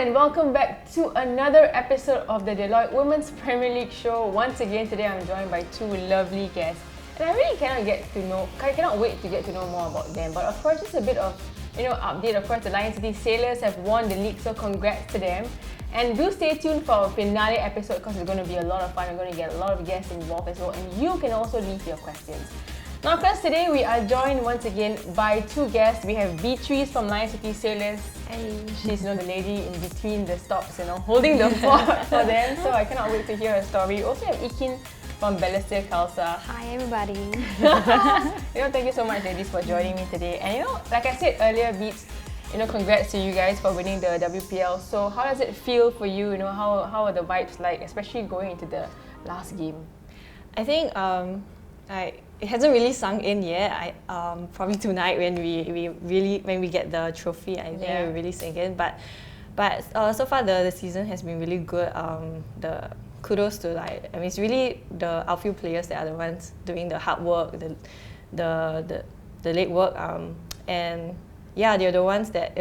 and welcome back to another episode of the Deloitte Women's Premier League show. Once again, today I'm joined by two lovely guests, and I really cannot wait to get to know more about them. But of course, just a bit of update. Of course, the Lion City Sailors have won the league, so congrats to them. And do stay tuned for our finale episode because it's going to be a lot of fun. We're going to get a lot of guests involved as well, and you can also leave your questions. Now, class, today we are joined once again by two guests. We have Beatrice from Lion City Sailors. Hey. She's the lady in between the stops, holding the fort for them. So I cannot wait to hear her story. We also have Ikin from Balestier Khalsa. Hi, everybody. Thank you so much, ladies, for joining me today. And like I said earlier, Beats, congrats to you guys for winning the WPL. So how does it feel for you? How are the vibes like, especially going into the last game? I think it hasn't really sunk in yet. Probably tonight when we get the trophy, I think it will really sink in. But so far the season has been really good. The kudos to it's really the outfield players that are the ones doing the hard work, the late work, and yeah, they're the ones that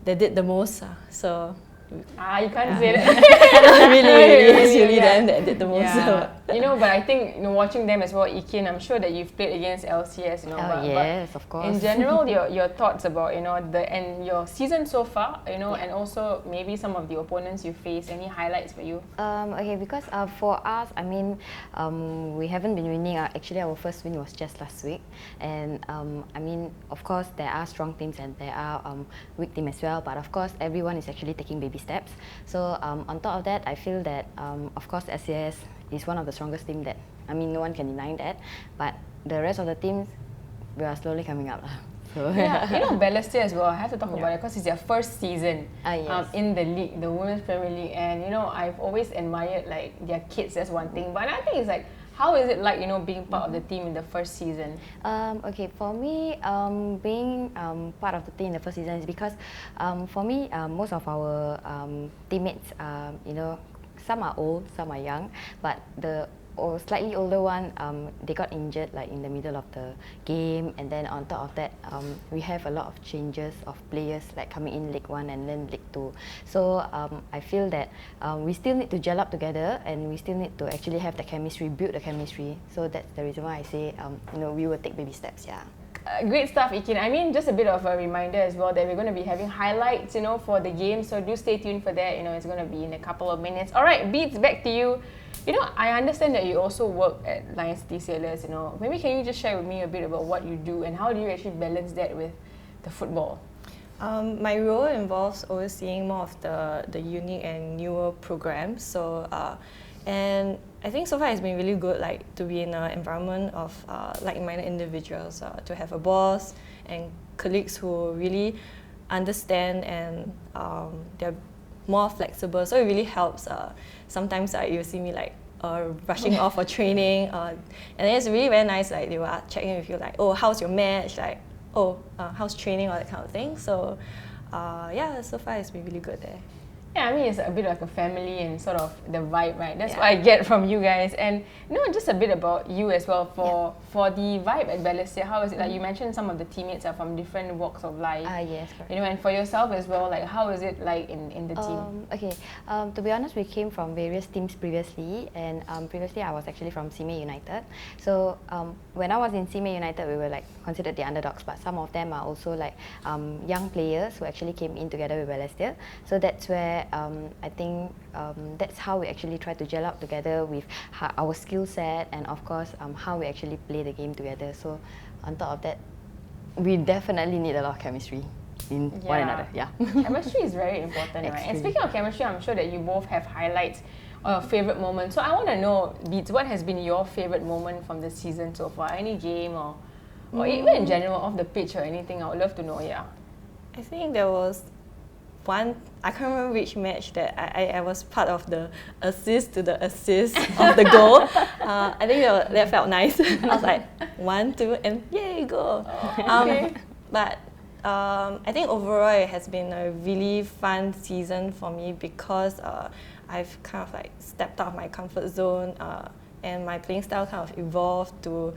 did the most. So. You can't say that. really them that did the most. Yeah. But I think watching them as well, Ikin, I'm sure that you've played against LCS. Yes, of course. In general, your thoughts about your season so far, and also maybe some of the opponents you face. Any highlights for you? Okay, because for us, we haven't been winning. Actually, our first win was just last week, and of course, there are strong teams and there are weak teams as well. But of course, everyone is actually taking baby steps. So on top of that, I feel that of course SCS is one of the strongest teams that no one can deny that. But the rest of the teams, we are slowly coming up. So, Balestier as well. I have to talk about it because it's their first season yes. In the league, the Women's Premier League, and I've always admired their kids. That's one thing, but another thing is how is it like being part of the team in the first season? Okay, for me, being part of the team in the first season is because for me, most of our teammates, some are old, some are young, but the slightly older one, they got injured in the middle of the game, and then on top of that, we have a lot of changes of players coming in League 1 and then League 2. So I feel that we still need to gel up together, and we still need to actually have the chemistry, build the chemistry. So that's the reason why I say we will take baby steps. Yeah. Great stuff, Ikin. Just a bit of a reminder as well that we're going to be having highlights, for the game. So do stay tuned for that. It's going to be in a couple of minutes. All right, Beats, back to you. I understand that you also work at Lion City Sailors. Maybe can you just share with me a bit about what you do and how do you actually balance that with the football? My role involves overseeing more of the unique and newer programs. So, and I think so far it's been really good, to be in an environment of like-minded individuals, to have a boss and colleagues who really understand and they're more flexible. So it really helps. Sometimes you see me rushing off for training, and then it's really very nice. They will check in with you, oh, how's your match? How's training, all that kind of thing. So so far it's been really good there. Yeah, it's a bit like a family and sort of the vibe, right? That's what I get from you guys. And just a bit about you as well for the vibe at Balestier. How is it? You mentioned some of the teammates are from different walks of life. Yes, correct. And for yourself as well, how is it like in the team? Okay, to be honest, we came from various teams previously, and previously I was actually from Simei United. So when I was in Simei United, we were considered the underdogs, but some of them are also young players who actually came in together with Balestier. So that's where I think that's how we actually try to gel up together with our skill set, and of course how we actually play the game together. So on top of that, we definitely need a lot of chemistry in one another. Yeah. Chemistry is very important, right? And speaking of chemistry, I'm sure that you both have highlights or your favorite moments. So I want to know, Beats, what has been your favorite moment from the season so far? Any game or even in general off the pitch or anything? I would love to know. Yeah. I think there was one, I can't remember which match that I was part of the assist to the assist of the goal. I think that felt nice. I was like, 1, 2, and yay, goal. But I think overall it has been a really fun season for me because I've kind of stepped out of my comfort zone, and my playing style kind of evolved to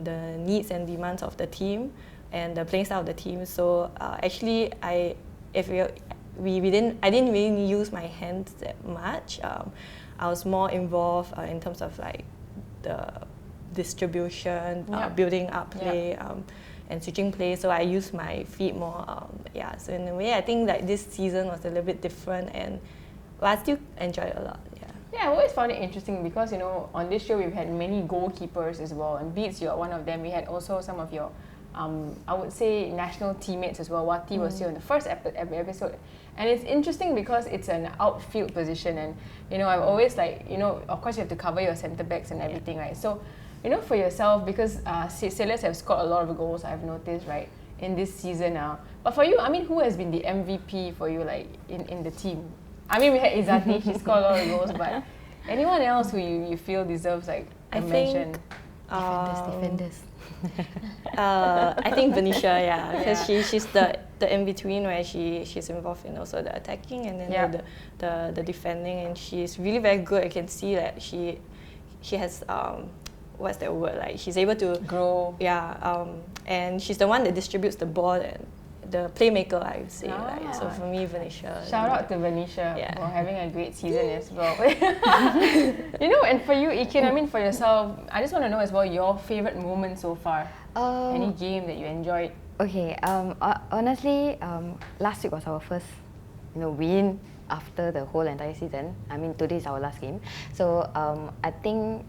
the needs and demands of the team and the playing style of the team. So actually, I didn't really use my hands that much. I was more involved in terms of like the distribution, building up play, and switching play. So I used my feet more. So in a way, I think like this season was a little bit different, but I still enjoy it a lot. Yeah, I always found it interesting because, you know, on this show we've had many goalkeepers as well, and Beats, you're one of them. We had also some of your, I would say, national teammates as well. Wati was here in the first episode. And it's interesting because it's an outfield position, and, you know, I'm always like, you know, of course you have to cover your centre backs and everything, right? So, you know, for yourself, because sailors have scored a lot of goals, I've noticed, right, in this season now. But for you, I mean, who has been the MVP for you, like, in the team? I mean, we had Izzati, she scored a lot of goals, but anyone else who you feel deserves like a mention? Defenders. I think Venetia, because she's the in-between where she's involved in also the attacking and then the defending, and she's really very good. I can see that she has what's that word, like she's able to grow. And she's the one that distributes the ball and the playmaker, I would say. So for me, Venetia. Shout out to Venetia for having a great season as well. You know, and for you, Ikin, I mean, for yourself, I just want to know as well your favorite moment so far. Any game that you enjoyed? Okay, honestly, last week was our first, win after the whole entire season. I mean, today is our last game. So I think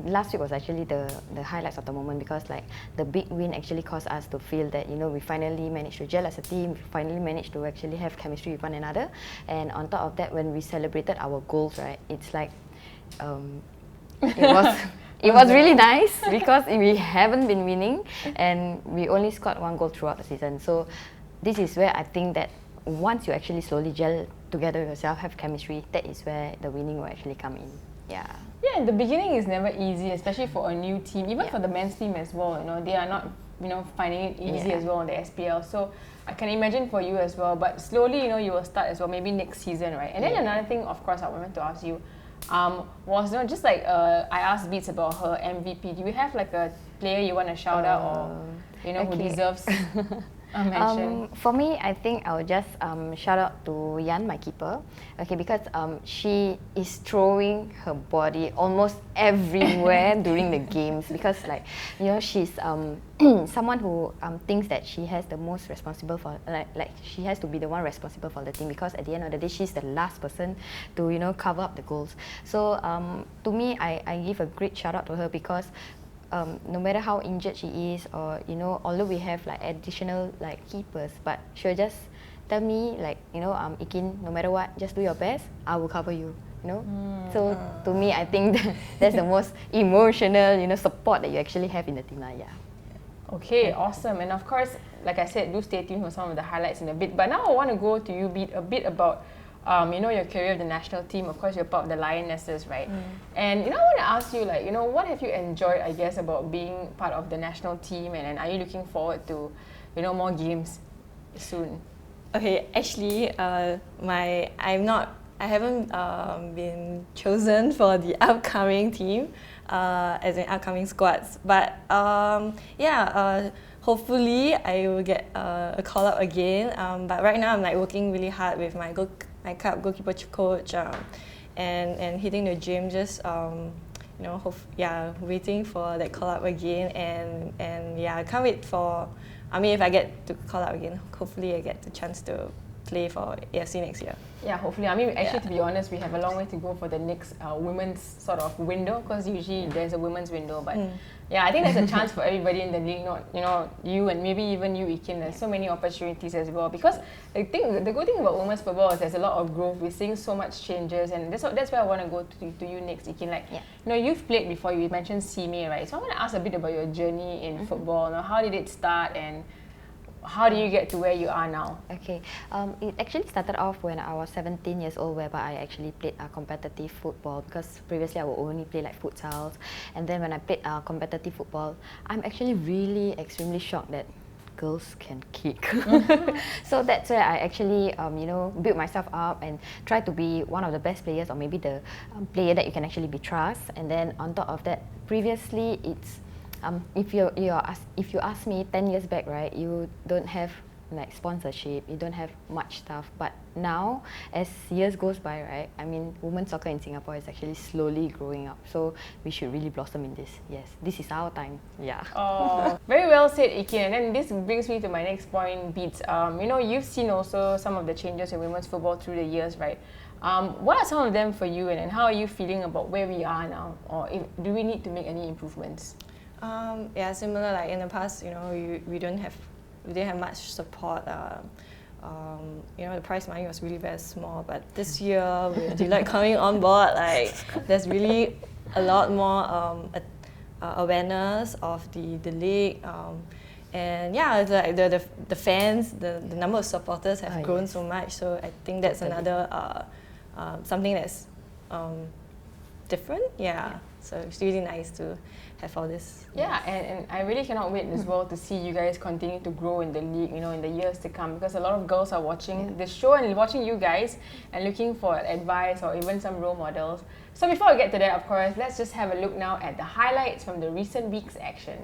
last week was actually the highlights of the moment, because like the big win actually caused us to feel that we finally managed to gel as a team, we finally managed to actually have chemistry with one another. And on top of that, when we celebrated our goals, right, it's like it was really nice because we haven't been winning and we only scored one goal throughout the season. So this is where I think that once you actually slowly gel together with yourself, have chemistry, that is where the winning will actually come in. Yeah, the beginning is never easy, especially for a new team, even for the men's team as well. They are not, finding it easy as well in the SPL. So I can imagine for you as well. But slowly, you will start as well, maybe next season, right? And then another thing, of course, I wanted to ask you was just like I asked Beats about her MVP. Do you have like a player you want to shout out, or who deserves a mention? For me, I think I will just shout out to Yan, my keeper. Okay, because she is throwing her body almost everywhere during the games, because like she's someone who thinks that she has the most responsible for like she has to be the one responsible for the team, because at the end of the day she's the last person to cover up the goals. So to me, I give a great shout out to her, because no matter how injured she is, or although we have like additional like keepers, but she'll just tell me like Ikin, no matter what, just do your best, I will cover you. So to me, I think that's the most emotional support that you actually have in the team. Okay, awesome. And of course, like I said, do stay tuned for some of the highlights in a bit. But now I want to go to you a bit about your career with the national team. Of course, you're part of the Lionesses, right? And I want to ask you, like, what have you enjoyed, I guess, about being part of the national team, and are you looking forward to, more games soon? Okay, actually, I haven't been chosen for the upcoming team, as in upcoming squads. But hopefully I will get a call up again. But right now I'm like working really hard with my club goalkeeper coach, and hitting the gym, just waiting for that call up again, and I can't wait for. I mean, if I get to call up again, hopefully I get the chance to play for AFC next year. Yeah, hopefully. I mean, actually, to be honest, we have a long way to go for the next women's sort of window, because usually there's a women's window. But I think there's a chance for everybody in the league, not you and maybe even you, Ikin. There's so many opportunities as well, because the good thing about women's football is there's a lot of growth. We're seeing so much changes, and that's where I want to go to you next, Ikin. Like, you've played before. You mentioned CMA, right? So I want to ask a bit about your journey in football. How did it start, and how do you get to where you are now? Okay, it actually started off when I was 17 years old, whereby I actually played competitive football, because previously I would only play like futsals. And then when I played competitive football, I'm actually really extremely shocked that girls can kick. So that's where I actually built myself up and try to be one of the best players, or maybe the player that you can actually be trust. And then on top of that, previously it's if you ask me 10 years back, right, you don't have like sponsorship. You don't have much stuff. But now, as years goes by, right? I mean, women's soccer in Singapore is actually slowly growing up. So we should really blossom in this. Yes, this is our time. Yeah. Oh, very well said, Ikin. And then this brings me to my next point, Beats. You know, you've seen also some of the changes in women's football through the years, right? What are some of them for you, and how are you feeling about where we are now? Or do we need to make any improvements? Yeah, similar. Like in the past, you know, we didn't have much support. You know, the prize money was really very small. But this year, with Deloitte coming on board, like there's really a lot more awareness of the league. And yeah, it's like the fans, the number of supporters have grown so much. So I think that's another something that's different. Yeah. So it's really nice to have all this. Yeah, and I really cannot wait as well to see you guys continue to grow in the league, you know, in the years to come, because a lot of girls are watching this show and watching you guys and looking for advice or even some role models. So before we get to that, of course, let's just have a look now at the highlights from the recent week's action.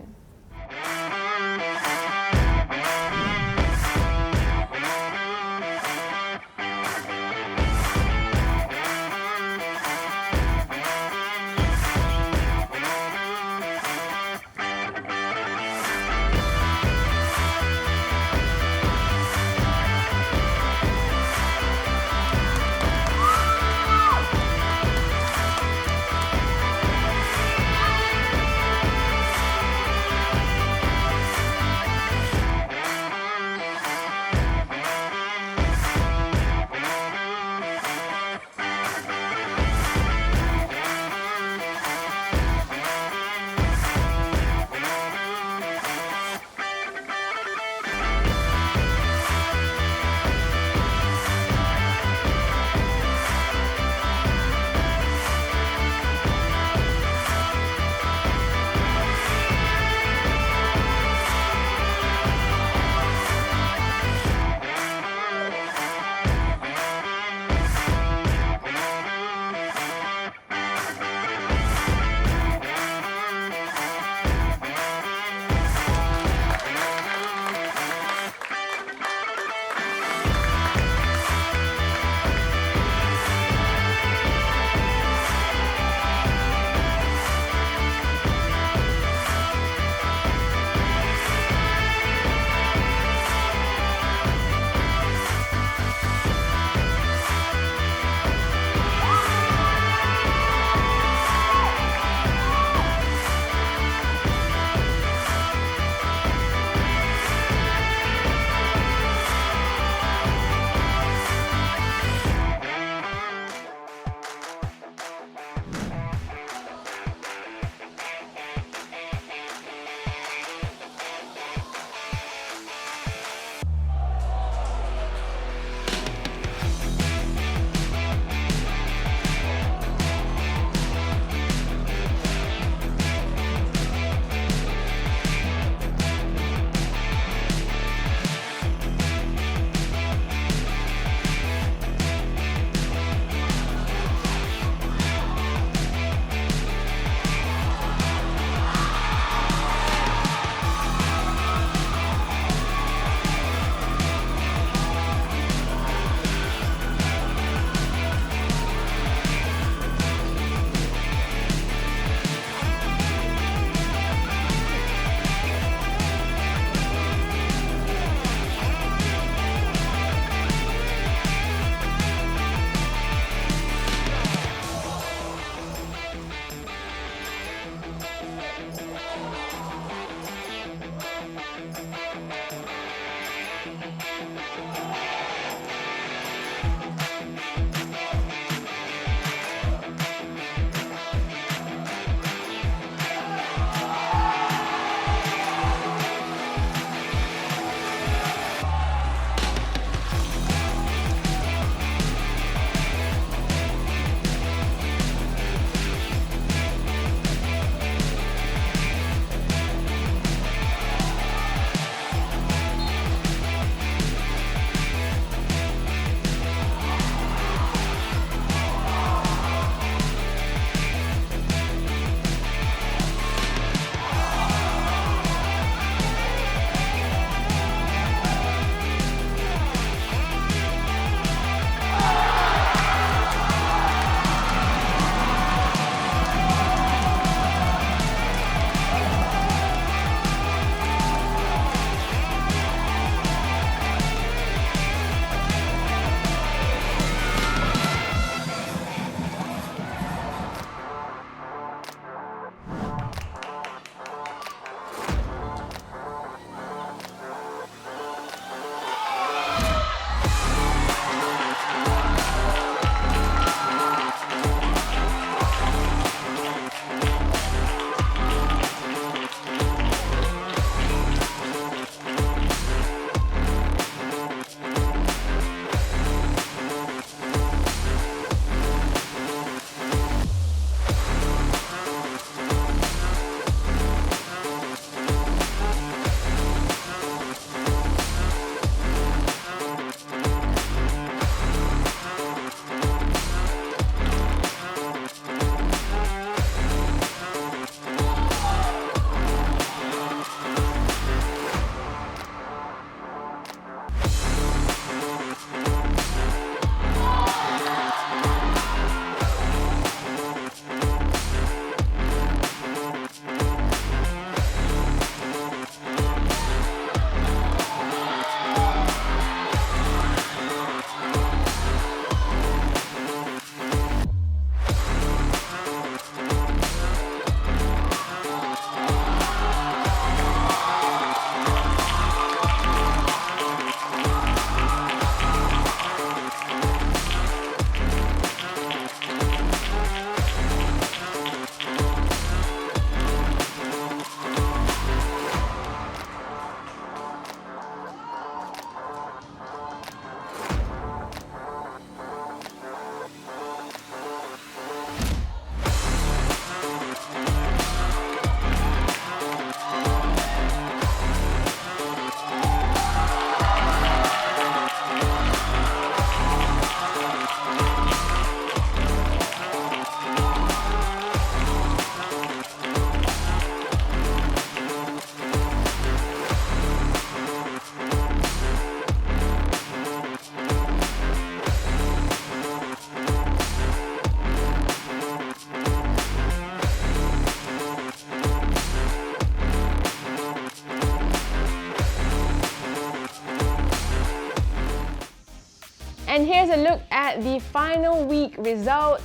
And here's a look at the final week results.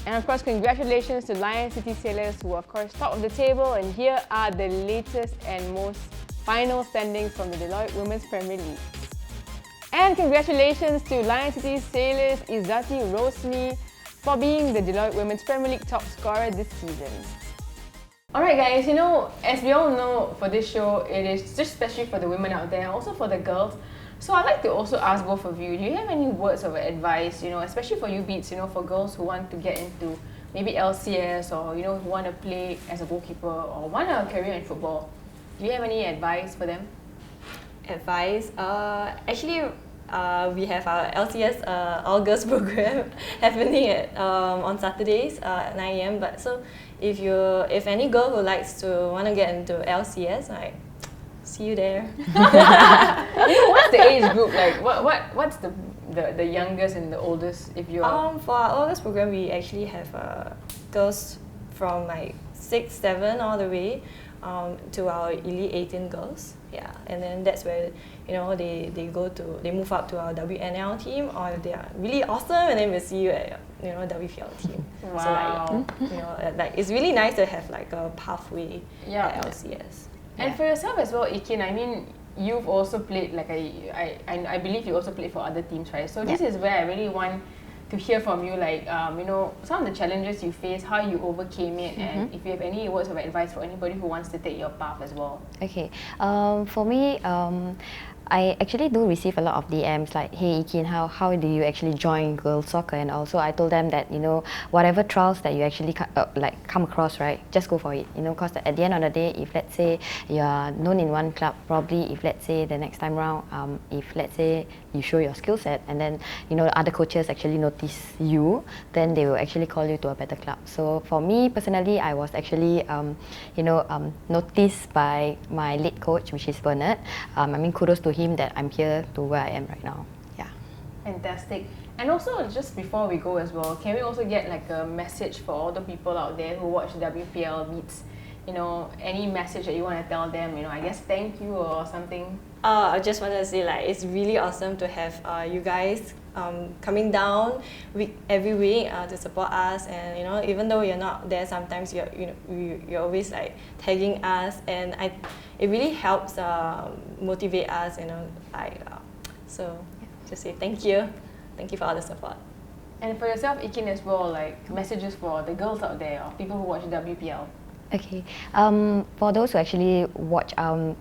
And of course, congratulations to Lion City Sailors, who are of course top of the table. And here are the latest and most final standings from the Deloitte Women's Premier League. And congratulations to Lion City Sailors Izzati Rosmi for being the Deloitte Women's Premier League top scorer this season. Alright guys, you know, as we all know for this show, it is just especially for the women out there, also for the girls. So I'd like to also ask both of you, do you have any words of advice, you know, especially for you Beats, you know, for girls who want to get into maybe LCS or, you know, who want to play as a goalkeeper or want a career in football? Do you have any advice for them? Advice? Actually, we have our LCS all girls program happening at on Saturdays at 9 AM. But so if any girl who likes to want to get into LCS, like, see you there. You know, what's the age group like? What's the youngest and the oldest? If you're For our oldest program, we actually have girls from like 6, 7 all the way to our elite 18 girls. Yeah, and then that's where, you know, they move up to our WNL team, or if they are really awesome, and then we'll see you at, you know, WPL team. Wow. So like, you know, like it's really nice to have like a pathway at LCS. And for yourself as well, Ikin, I mean, you've also played, like I believe you also played for other teams, right? So this is where I really want to hear from you, like, you know, some of the challenges you faced, how you overcame it, and if you have any words of advice for anybody who wants to take your path as well. Okay, for me, I actually do receive a lot of DMs like, hey Ikin, how do you actually join girls soccer? And also I told them that, you know, whatever trials that you actually come across, right, just go for it, you know, because at the end of the day, if let's say you are known in one club, probably if let's say the next time round, if let's say you show your skill set and then, you know, other coaches actually notice you, then they will actually call you to a better club. So for me personally, I was actually, you know, noticed by my lead coach, which is Bernard. I mean, kudos to him that I'm here to where I am right now. Yeah. Fantastic. And also, just before we go as well, can we also get like a message for all the people out there who watch WPL Beats? You know, any message that you want to tell them, you know, I guess thank you or something? I just want to say, like, it's really awesome to have you guys coming down every week to support us, and you know, even though you're not there, sometimes you're always like tagging us, and it really helps motivate us, you know, like so just say thank you for all the support. And for yourself, Ikin, as well, like messages for the girls out there or people who watch WPL. Okay, for those who actually watch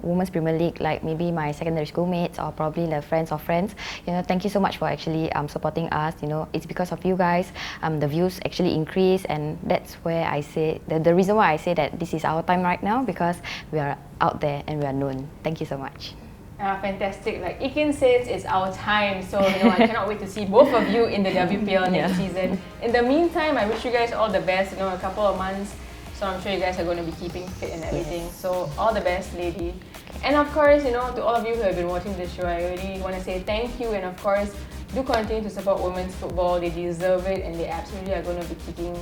Women's Premier League, like maybe my secondary school mates or probably the friends of friends, you know, thank you so much for actually supporting us. You know, it's because of you guys the views actually increase, and that's where I say, the reason why I say that this is our time right now, because we are out there and we are known. Thank you so much. Fantastic. Like Ikin says, it's our time. So, you know, I cannot wait to see both of you in the WPL next season. In the meantime, I wish you guys all the best, you know, a couple of months. So I'm sure you guys are going to be keeping fit and everything. Yes. So all the best, lady. And of course, you know, to all of you who have been watching this show, I really want to say thank you. And of course, do continue to support women's football. They deserve it, and they absolutely are going to be keeping,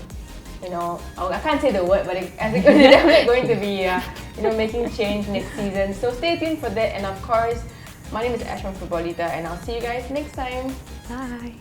you know, I can't say the word, but they're definitely going to be, you know, making change next season. So stay tuned for that. And of course, my name is Ash from Futbolita, and I'll see you guys next time. Bye.